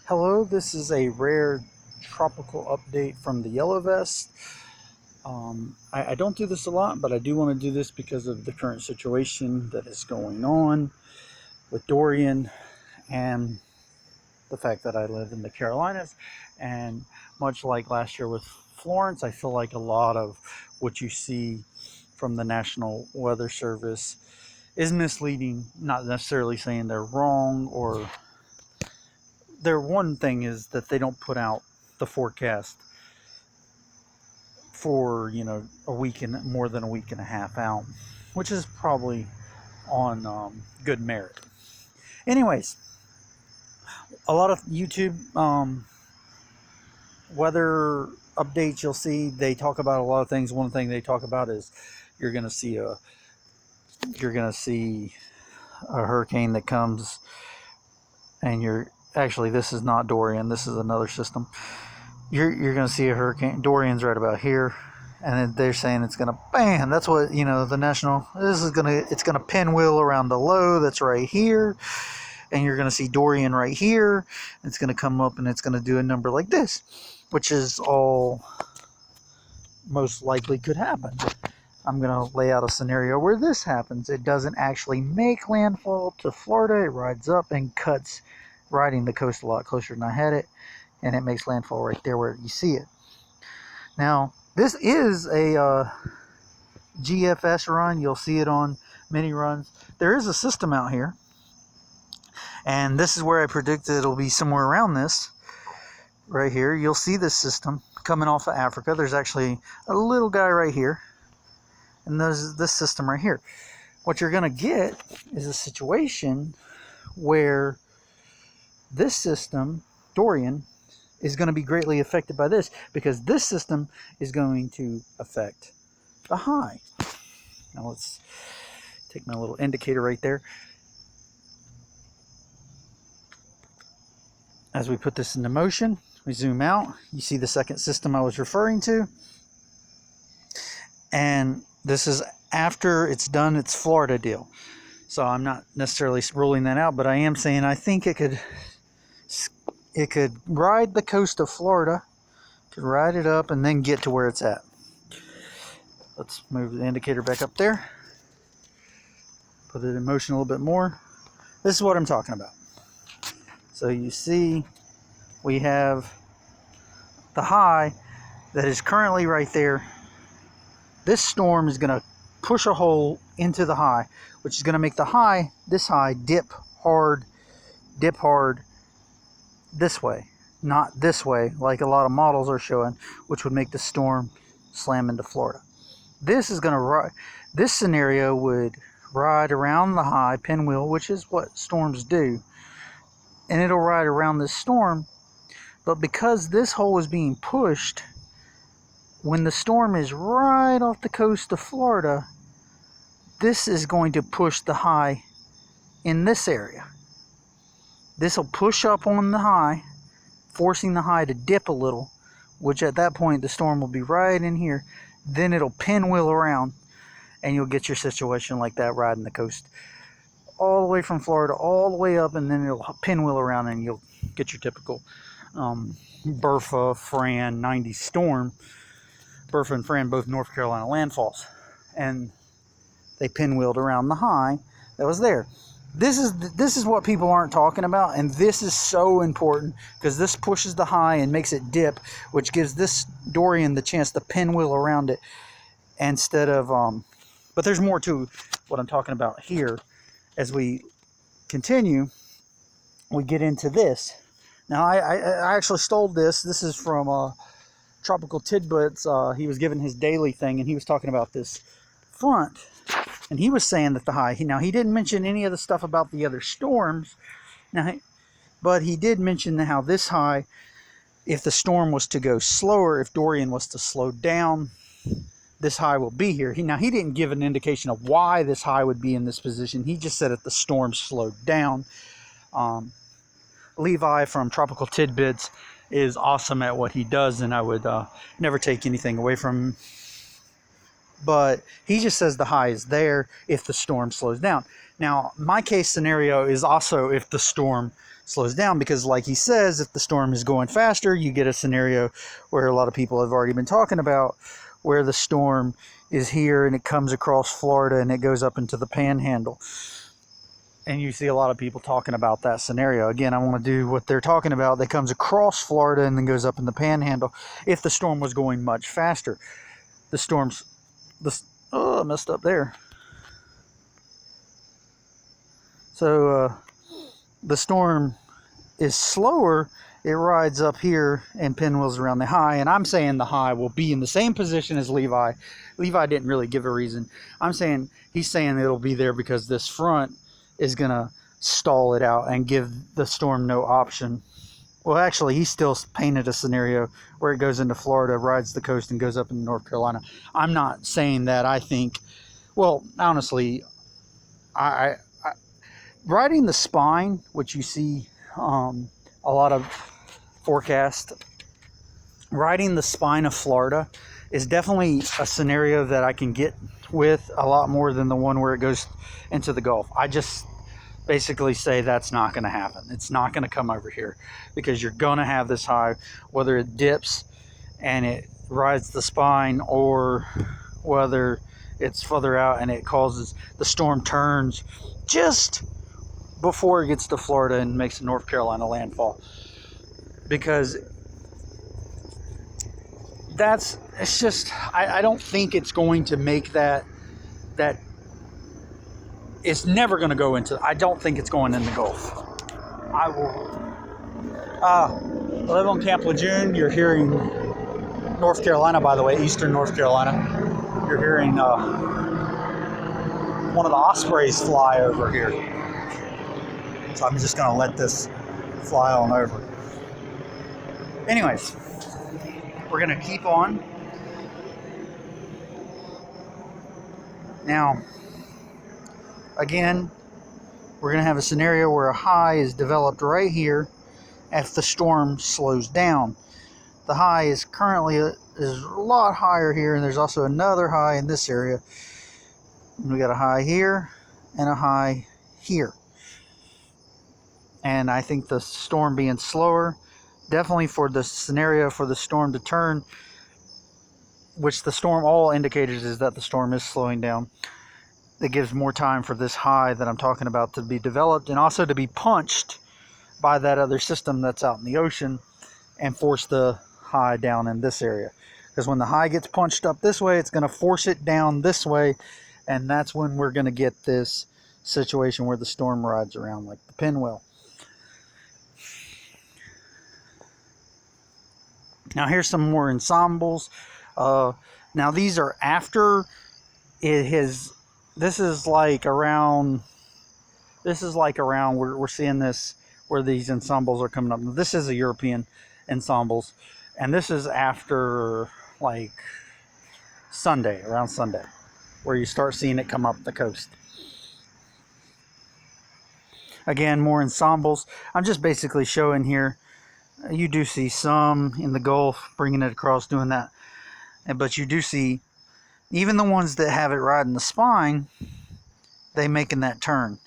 Hello, this is a rare tropical update from the Yellow Vest. I don't do this a lot, but I do want to do this because of the current situation that is going on with Dorian and the fact that I live in the Carolinas. And much like last year with Florence, I feel like a lot of what you see from the National Weather Service is misleading, not necessarily saying they're wrong or their one thing is that they don't put out the forecast for a week and more than a week and a half out, which is probably on good merit. Anyways, a lot of YouTube weather updates you'll see, they talk about a lot of things. One thing they talk about is you're gonna see a hurricane that comes, and actually, this is not Dorian, this is another system. You're going to see a hurricane. Dorian's right about here, and then they're saying it's going to bam. That's what the national. It's going to pinwheel around the low that's right here, and you're going to see Dorian right here. It's going to come up and it's going to do a number like this, which is all most likely could happen. I'm going to lay out a scenario where this happens. It doesn't actually make landfall to Florida. It rides up and cuts, riding the coast a lot closer than I had it, and it makes landfall right there where you see it. Now, this is a GFS run. You'll see it on many runs. There is a system out here, and this is where I predicted it'll be somewhere around this. Right here, you'll see this system coming off of Africa. There's actually a little guy right here, and there's this system right here. What you're going to get is a situation where this system, Dorian, is going to be greatly affected by this, because this system is going to affect the high. Now let's take my little indicator right there. As we put this into motion, we zoom out, you see the second system I was referring to, and this is after it's done its Florida deal. So I'm not necessarily ruling that out, but I am saying I think it could ride the coast of Florida, could ride it up and then get to where it's at. Let's move the indicator back up there, put it in motion a little bit more. This is what I'm talking about. So you see we have the high that is currently right there. This storm is going to push a hole into the high, which is going to make the high, this high, dip hard this way, not this way like a lot of models are showing, which would make the storm slam into Florida. This scenario would ride around the high, pinwheel, which is what storms do, and it'll ride around this storm. But because this hole is being pushed, when the storm is right off the coast of Florida, this is going to push the high in this area. This will push up on the high, forcing the high to dip a little, which at that point the storm will be right in here. Then it'll pinwheel around, and you'll get your situation like that, riding the coast all the way from Florida all the way up, and then it'll pinwheel around and you'll get your typical Bertha, Fran, 90 storm. Bertha and Fran, both North Carolina landfalls, and they pinwheeled around the high that was there. This is what people aren't talking about, and this is so important because this pushes the high and makes it dip, which gives this Dorian the chance to pinwheel around it instead of but there's more to what I'm talking about here. As we continue, we get into this. Now I actually stole this. This is from Tropical Tidbits. He was given his daily thing, and he was talking about this front. And he was saying that the high, he didn't mention any of the stuff about the other storms, but he did mention how this high, if the storm was to go slower, if Dorian was to slow down, this high will be here. He didn't give an indication of why this high would be in this position. He just said if the storm slowed down. Levi from Tropical Tidbits is awesome at what he does, and I would never take anything away from him. But he just says the high is there if the storm slows down. Now, my case scenario is also if the storm slows down, because like he says, if the storm is going faster, you get a scenario where a lot of people have already been talking about, where the storm is here and it comes across Florida and it goes up into the panhandle. And you see a lot of people talking about that scenario. Again, I want to do what they're talking about. That comes across Florida and then goes up in the panhandle. If the storm was going much faster, I messed up there. So the storm is slower. It rides up here and pinwheels around the high. And I'm saying the high will be in the same position as Levi. Levi didn't really give a reason. He's saying it'll be there because this front is going to stall it out and give the storm no option. Well, actually, he still painted a scenario where it goes into Florida, rides the coast, and goes up into North Carolina. I'm not saying that. I think, well, honestly, I riding the spine, which you see a lot of forecast, riding the spine of Florida is definitely a scenario that I can get with a lot more than the one where it goes into the Gulf. I just basically say that's not going to happen. It's not going to come over here because you're going to have this high, whether it dips and it rides the spine or whether it's further out and it causes the storm turns just before it gets to Florida and makes a North Carolina landfall. Because I don't think it's going to make that it's never going to go into, I don't think it's going in the Gulf. I live on Camp Lejeune. You're hearing North Carolina, by the way, eastern North Carolina. You're hearing one of the ospreys fly over here. So I'm just going to let this fly on over. Anyways, we're going to keep on. Now, again, we're going to have a scenario where a high is developed right here if the storm slows down. The high is currently is a lot higher here, and there's also another high in this area. And we got a high here and a high here. And I think the storm being slower, definitely for the scenario for the storm to turn, which the storm, all indicators is that the storm is slowing down. It gives more time for this high that I'm talking about to be developed and also to be punched by that other system that's out in the ocean and force the high down in this area. Because when the high gets punched up this way, it's going to force it down this way, and that's when we're going to get this situation where the storm rides around like the pinwheel. Now here's some more ensembles. Now these are after it has. This is like around. We're seeing this where these ensembles are coming up. This is a European ensembles, and this is after like Sunday, around Sunday, where you start seeing it come up the coast. Again, more ensembles. I'm just basically showing here. You do see some in the Gulf bringing it across, doing that, but you do see even the ones that have it riding the spine, they making that turn.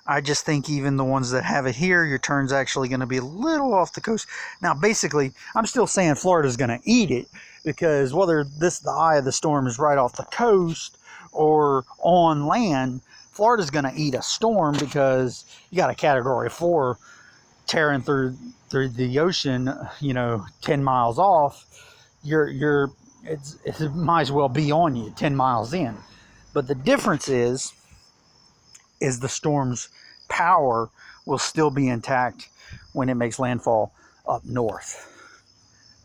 I just think even the ones that have it here, your turn's actually going to be a little off the coast. Now, basically, I'm still saying Florida's going to eat it, because whether the eye of the storm is right off the coast or on land, Florida's going to eat a storm, because you got a Category 4 tearing through the ocean, 10 miles off. It might as well be on you 10 miles in. But the difference is the storm's power will still be intact when it makes landfall up north.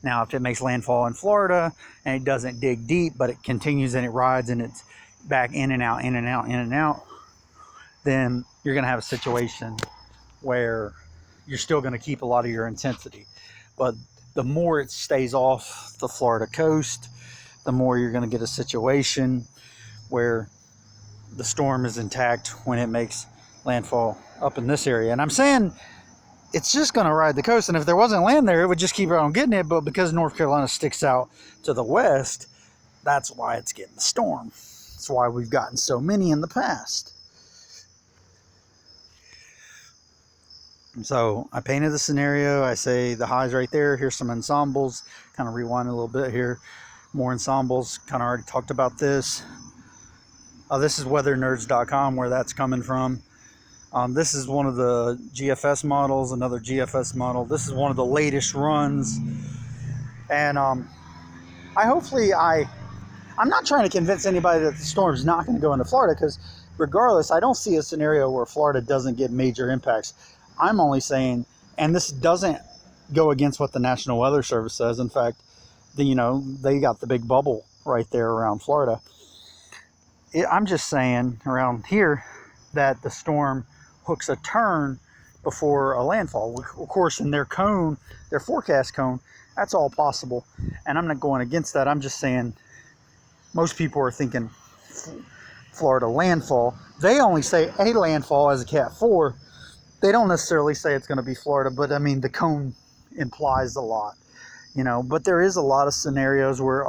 Now, if it makes landfall in Florida and it doesn't dig deep, but it continues and it rides and it's back in and out, in and out, in and out, then you're going to have a situation where you're still going to keep a lot of your intensity. But the more it stays off the Florida coast, the more you're going to get a situation where the storm is intact when it makes landfall up in this area. And I'm saying it's just going to ride the coast, and if there wasn't land there, it would just keep on getting it. But because North Carolina sticks out to the west, that's why it's getting the storm. That's why we've gotten so many in the past. So I painted the scenario. I say the high's right there. Here's some ensembles. Kind of rewind a little bit here. More ensembles. Kind of already talked about this. This is weathernerds.com, where that's coming from. This is one of the GFS models, another GFS model. This is one of the latest runs. And I'm not trying to convince anybody that the storm's not going to go into Florida, because regardless, I don't see a scenario where Florida doesn't get major impacts. I'm only saying, and this doesn't go against what the National Weather Service says. In fact, they got the big bubble right there around Florida. I'm just saying around here that the storm hooks a turn before a landfall. Of course, in their cone, their forecast cone, that's all possible. And I'm not going against that. I'm just saying most people are thinking Florida landfall. They only say a landfall as a Cat 4. They don't necessarily say it's going to be Florida, but I mean, the cone implies a lot, but there is a lot of scenarios where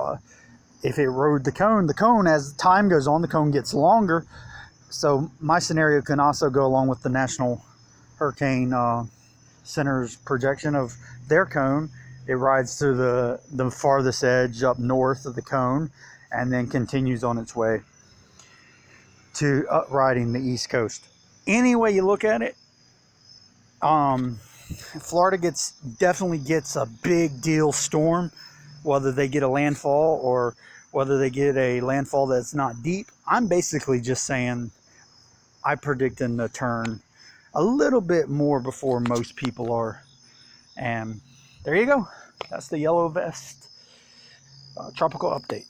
if it rode the cone, as time goes on, the cone gets longer. So my scenario can also go along with the National Hurricane Center's projection of their cone. It rides through the farthest edge up north of the cone and then continues on its way to riding the East Coast. Any way you look at it, Florida definitely gets a big deal storm, whether they get a landfall or whether they get a landfall that's not deep. I'm basically just saying I predict them to turn a little bit more before most people are. And there you go. That's the Yellow Vest tropical update.